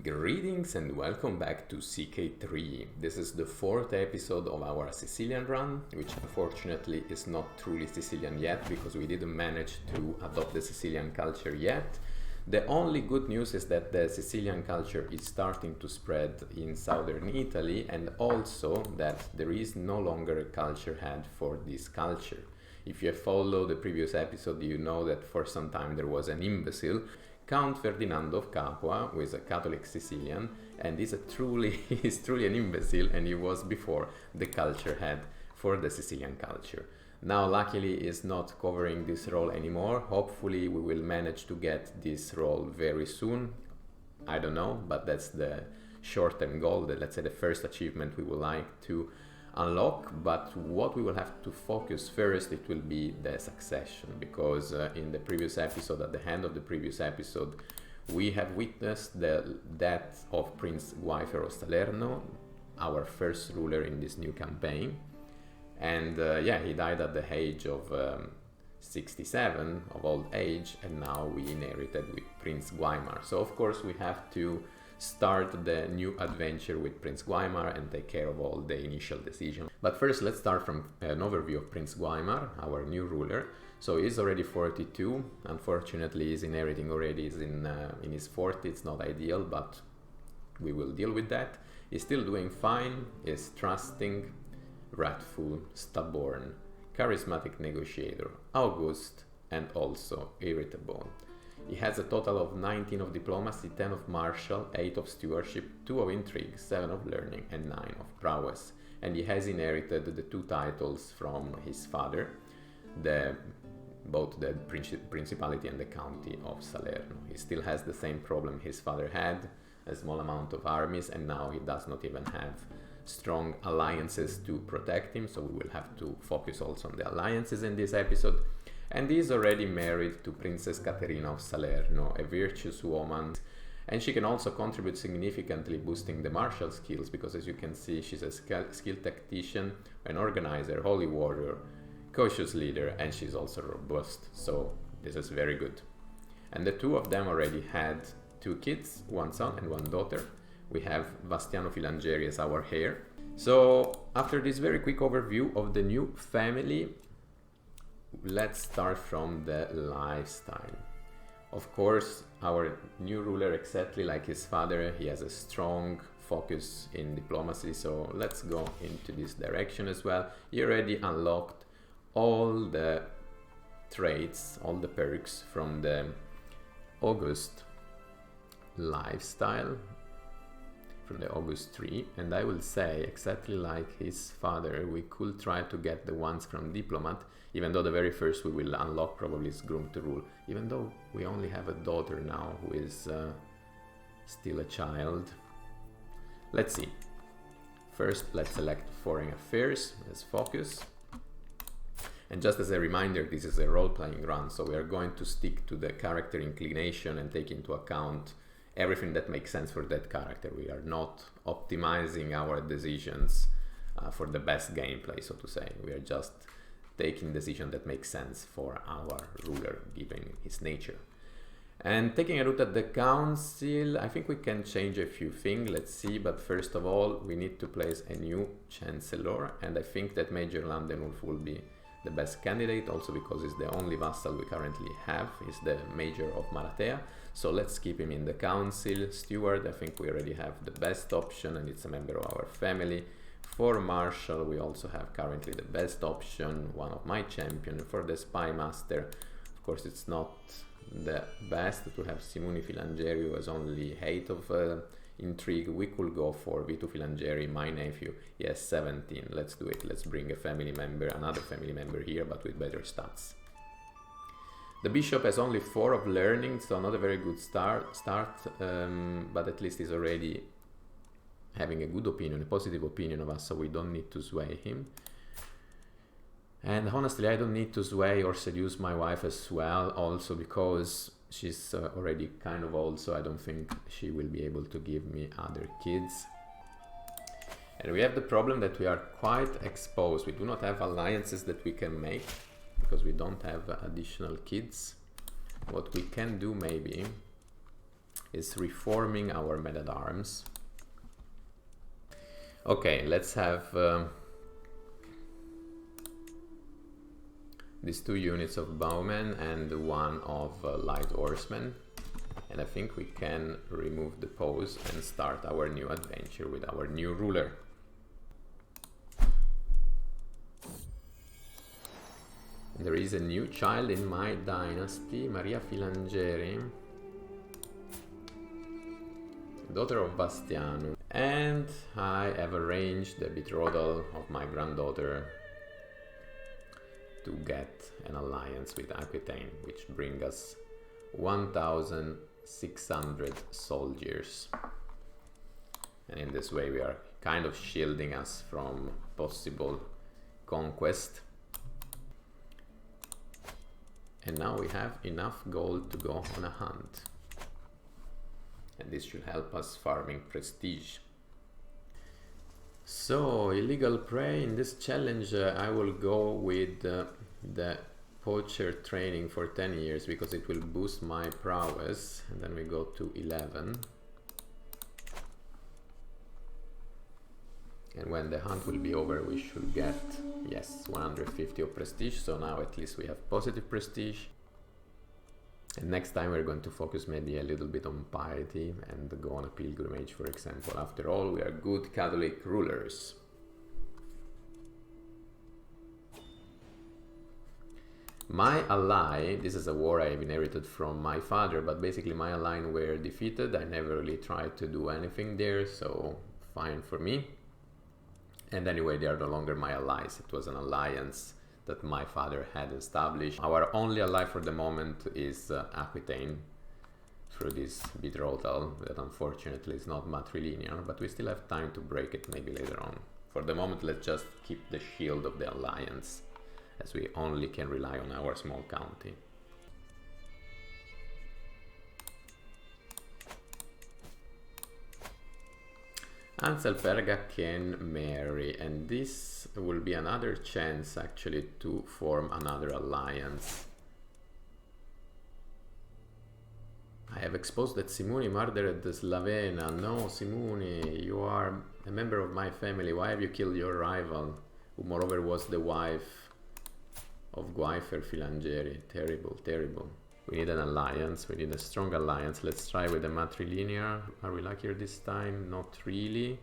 Greetings and welcome back to CK3. This is the fourth episode of our Sicilian run, which unfortunately is not truly Sicilian yet because we didn't manage to adopt the Sicilian culture yet. The only good news is that the Sicilian culture is starting to spread in southern Italy, and also that there is no longer a culture head for this culture. If you have followed the previous episode, you know that for some time there was an imbecile, Count Ferdinando of Capua, who is a Catholic Sicilian, and is truly an imbecile, and he was before the culture head for the Sicilian culture. Now, luckily, he is not covering this role anymore. Hopefully, we will manage to get this role very soon. I don't know, but that's the short-term goal, let's say the first achievement we would like to unlock. But what we will have to focus first, it will be the succession, because in the previous episode, at the end of the previous episode, we have witnessed the death of Prince Guaifero of Salerno, our first ruler in this new campaign. And he died at the age of 67 of old age, and now we inherited with Prince Guaimar. So of course we have to start the new adventure with Prince Guaimar and take care of all the initial decisions. But first let's start from an overview of Prince Guaimar, our new ruler. So he's already 42. Unfortunately, he's inheriting already is in his 40s. It's not ideal, but we will deal with that. He's still doing fine. He's trusting, wrathful, stubborn, charismatic negotiator, august, and also irritable. He has a total of 19 of diplomacy, 10 of martial, 8 of stewardship, 2 of intrigue, 7 of learning, and 9 of prowess. And he has inherited the 2 titles from his father, both the Principality and the County of Salerno. He still has the same problem his father had, a small amount of armies, and now he does not even have strong alliances to protect him, so we will have to focus also on the alliances in this episode. And he is already married to Princess Caterina of Salerno, a virtuous woman, and she can also contribute significantly boosting the martial skills, because as you can see, she's a skilled tactician, an organizer, holy warrior, cautious leader, and she's also robust, so this is very good. And the 2 of them already had 2 kids, 1 son and 1 daughter. We have Bastiano Filangeri as our heir. So after this very quick overview of the new family, let's start from the lifestyle. Of course, our new ruler, exactly like his father, he has a strong focus in diplomacy, so let's go into this direction as well. He already unlocked all the traits, all the perks from the August lifestyle, from the August tree, and I will say, exactly like his father, we could try to get the ones from diplomat, even though the very first we will unlock probably is groom to rule, even though we only have a daughter now who is still a child. Let's see. First, let's select foreign affairs as focus. And just as a reminder, this is a role-playing run, so we are going to stick to the character inclination and take into account everything that makes sense for that character. We are not optimizing our decisions for the best gameplay, so to say. We are just taking decisions that make sense for our ruler, given his nature. And taking a look at the council, I think we can change a few things. Let's see, but first of all, we need to place a new chancellor, and I think that Major Landenulf will be the best candidate, also because he's the only vassal we currently have. He's the Major of Maratea, so let's keep him in the council. Steward, I think we already have the best option, and it's a member of our family. For Marshal, we also have currently the best option, one of my champions. For the Spy Master, of course it's not the best to have Simone Filangeri, who has only 8 of intrigue. We could go for Vito Filangeri, my nephew. He has 17. Let's do it. Let's bring a family member, another family member here, but with better stats. The bishop has only 4 of learning, so not a very good start, but at least he's already having a good opinion, a positive opinion of us, so we don't need to sway him. And honestly, I don't need to sway or seduce my wife as well, also because she's already kind of old, so I don't think she will be able to give me other kids. And we have the problem that we are quite exposed. We do not have alliances that we can make because we don't have additional kids. What we can do maybe is reforming our men-at-arms. Okay, let's have these 2 units of bowmen and 1 of light horsemen. And I think we can remove the pause and start our new adventure with our new ruler. There is a new child in my dynasty, Maria Filangeri, daughter of Bastiano. And I have arranged the betrothal of my granddaughter to get an alliance with Aquitaine, which brings us 1,600 soldiers. And in this way we are kind of shielding us from possible conquest. And now we have enough gold to go on a hunt. And this should help us farming prestige. So, illegal prey. In this challenge I will go with the poacher training for 10 years because it will boost my prowess. And then we go to 11. And when the hunt will be over, we should get, yes, 150 of prestige. So now at least we have positive prestige. And next time we're going to focus maybe a little bit on piety and go on a pilgrimage, for example. After all, we are good Catholic rulers. My ally, this is a war I inherited from my father, but basically my ally were defeated. I never really tried to do anything there, so fine for me. And anyway, they are no longer my allies. It was an alliance that my father had established. Our only ally for the moment is Aquitaine through this betrothal that unfortunately is not matrilinear, but we still have time to break it maybe later on. For the moment, let's just keep the shield of the alliance, as we only can rely on our small county. Anselperga can marry, and this will be another chance actually to form another alliance. I have exposed that Simone murdered Slavena. No, Simone, you are a member of my family. Why have you killed your rival, who moreover was the wife of Guifer Filangeri? Terrible, terrible. We need an alliance, we need a strong alliance. Let's try with the matrilinear. Are we luckier this time? Not really.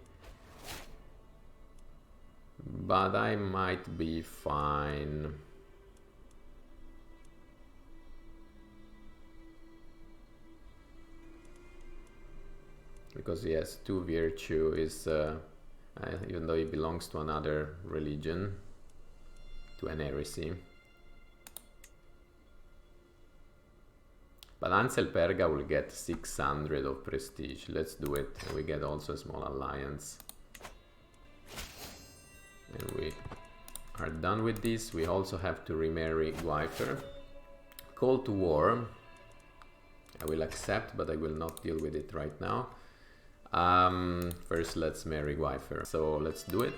But I might be fine. Because he has 2 virtue, is even though he belongs to another religion, to an heresy. But Anselperga will get 600 of prestige. Let's do it. We get also a small alliance. And we are done with this. We also have to remarry Guifer. Call to war. I will accept, but I will not deal with it right now. First, let's marry Guifer. So let's do it.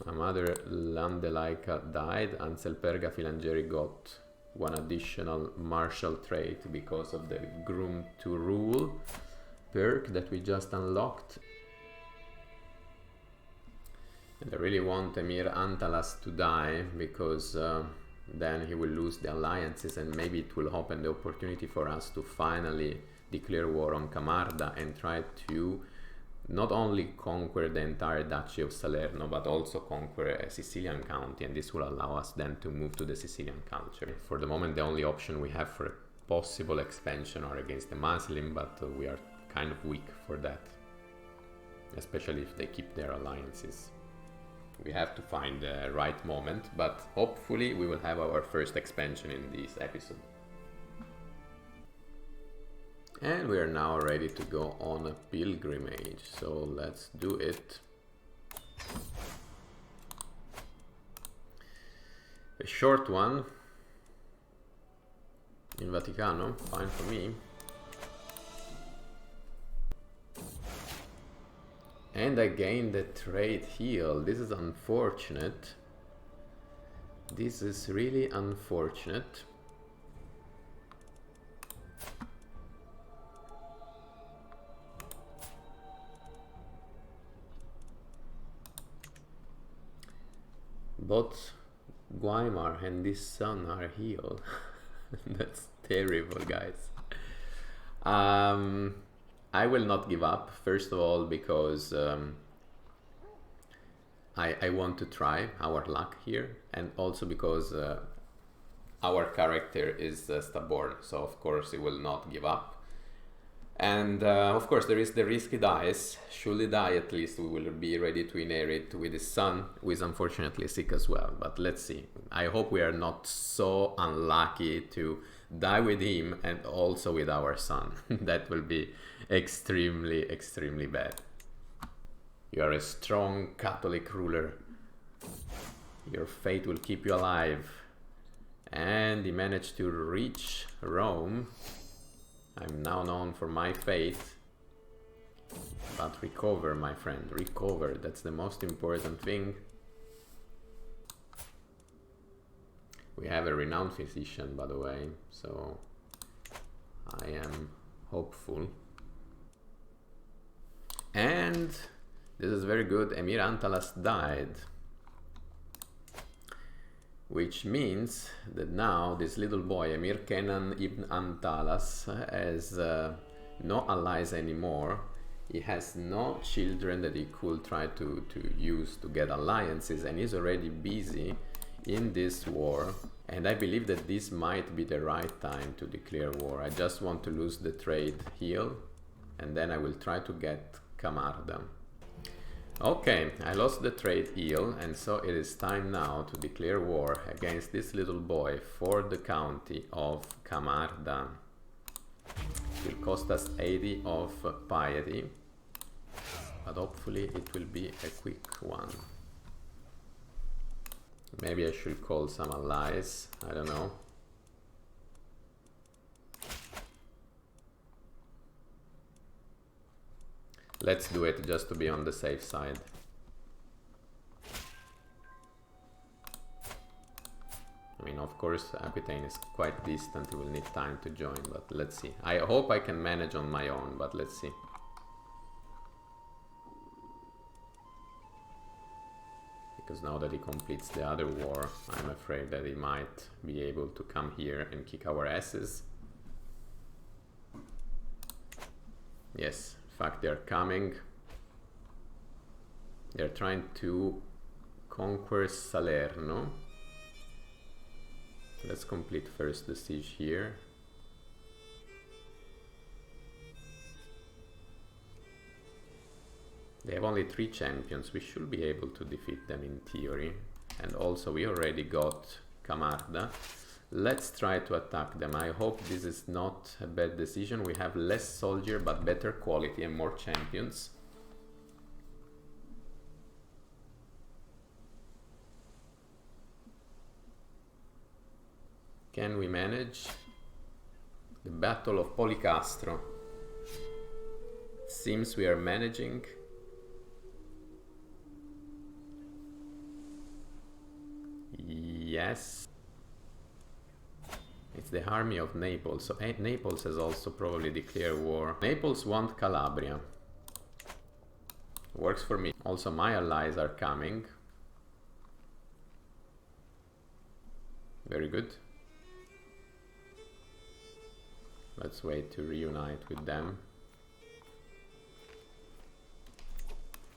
My mother Landelaika died. Anselperga Filangeri got 1 additional martial trait because of the Groom to Rule perk that we just unlocked. And I really want Emir Antalas to die, because then he will lose the alliances and maybe it will open the opportunity for us to finally declare war on Camarda and try to not only conquer the entire Duchy of Salerno, but also conquer a Sicilian county, and this will allow us then to move to the Sicilian culture. For the moment, the only option we have for a possible expansion are against the Muslim, but we are kind of weak for that, especially if they keep their alliances. We have to find the right moment, but hopefully we will have our first expansion in this episode. And we are now ready to go on a pilgrimage, so let's do it. A short one in Vaticano, fine for me. And I gained the trade heal. This is unfortunate. This is really unfortunate. Both Guaimar and his son are healed. That's terrible, guys. I will not give up, first of all, because I want to try our luck here, and also because our character is stubborn, so of course he will not give up. And of course there is the risky dice. Should he die, at least we will be ready to inherit with his son, who is unfortunately sick as well. But let's see. I hope we are not so unlucky to die with him and also with our son. That will be extremely, extremely bad. You are a strong Catholic ruler. Your fate will keep you alive. And he managed to reach Rome. I'm now known for my faith. But recover, my friend, recover. That's the most important thing. We have a renowned physician, by the way, so I am hopeful. And this is very good. Emir Antalas died. Which means that now this little boy, Emir Kenan ibn Antalas, has no allies anymore. He has no children that he could try to use to get alliances, and he's already busy in this war. And I believe that this might be the right time to declare war. I just want to lose the trade heal, and then I will try to get Camarda. Okay, I lost the trade heal, and so it is time now to declare war against this little boy for the county of Camarda. It will cost us 80 of piety, but hopefully it will be a quick one. Maybe I should call some allies, I don't know. Let's do it just to be on the safe side. I mean, of course, Aquitaine is quite distant, he will need time to join, but let's see. I hope I can manage on my own, but let's see. Because now that he completes the other war, I'm afraid that he might be able to come here and kick our asses. Yes, in fact they're coming. They're trying to conquer Salerno. Let's complete first the siege here. They have only 3 champions. We should be able to defeat them in theory. And also we already got Camarda. Let's try to attack them. I hope this is not a bad decision. We have less soldier but better quality and more champions. Can we manage? The Battle of Policastro. Seems we are managing. Yes. It's the army of Naples. So Naples has also probably declared war. Naples want Calabria. Works for me. Also my allies are coming. Very good. Let's wait to reunite with them.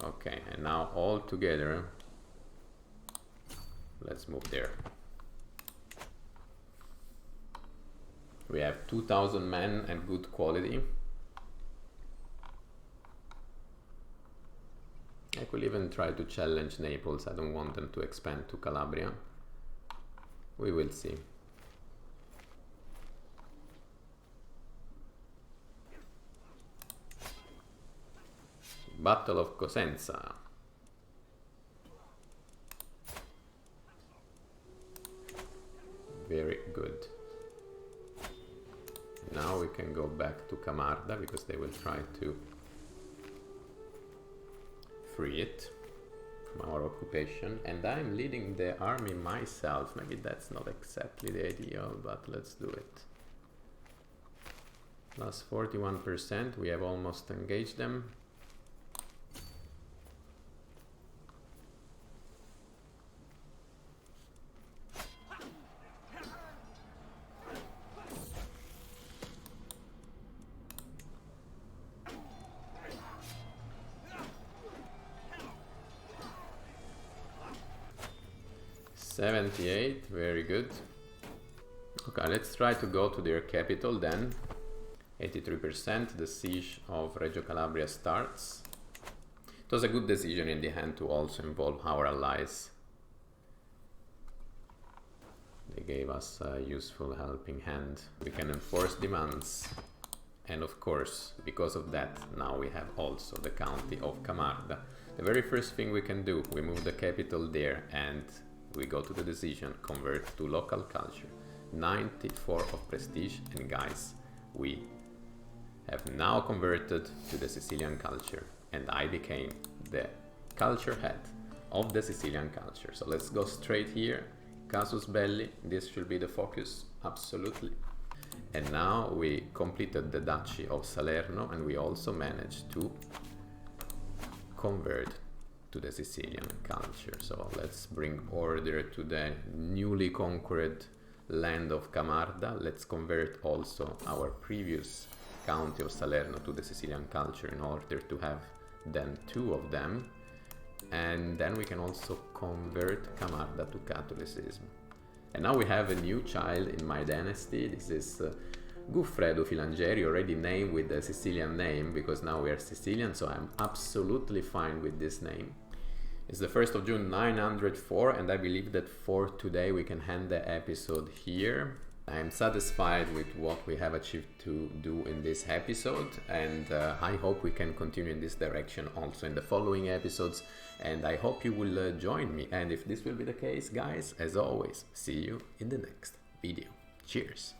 Okay, and now all together, let's move there. We have 2,000 men and good quality. I could even try to challenge Naples. I don't want them to expand to Calabria. We will see. Battle of Cosenza. Very good. Now we can go back to Camarda because they will try to free it from our occupation, and I'm leading the army myself. Maybe that's not exactly the ideal, but let's do it. Plus 41%, we have almost engaged them. $78, very good. Okay, let's try to go to their capital then. 83%, the siege of Reggio Calabria starts. It was a good decision in the end to also involve our allies. They gave us a useful helping hand. We can enforce demands. And of course, because of that, now we have also the county of Camarda. The very first thing we can do, we move the capital there and we go to the decision, convert to local culture. 94 of prestige, and guys, we have now converted to the Sicilian culture, and I became the culture head of the Sicilian culture. So let's go straight here, casus belli, this should be the focus, absolutely. And now we completed the Duchy of Salerno, and we also managed to convert to the Sicilian culture. So let's bring order to the newly conquered land of Camarda. Let's convert also our previous county of Salerno to the Sicilian culture in order to have then two of them. And then we can also convert Camarda to Catholicism. And now we have a new child in my dynasty. This is Guffredo Filangeri, already named with the Sicilian name, because now we are Sicilian, so I'm absolutely fine with this name. It's the 1st of June 904, and I believe that for today we can end the episode here. I'm satisfied with what we have achieved to do in this episode, and I hope we can continue in this direction also in the following episodes, and I hope you will join me. And if this will be the case, guys, as always, see you in the next video. Cheers!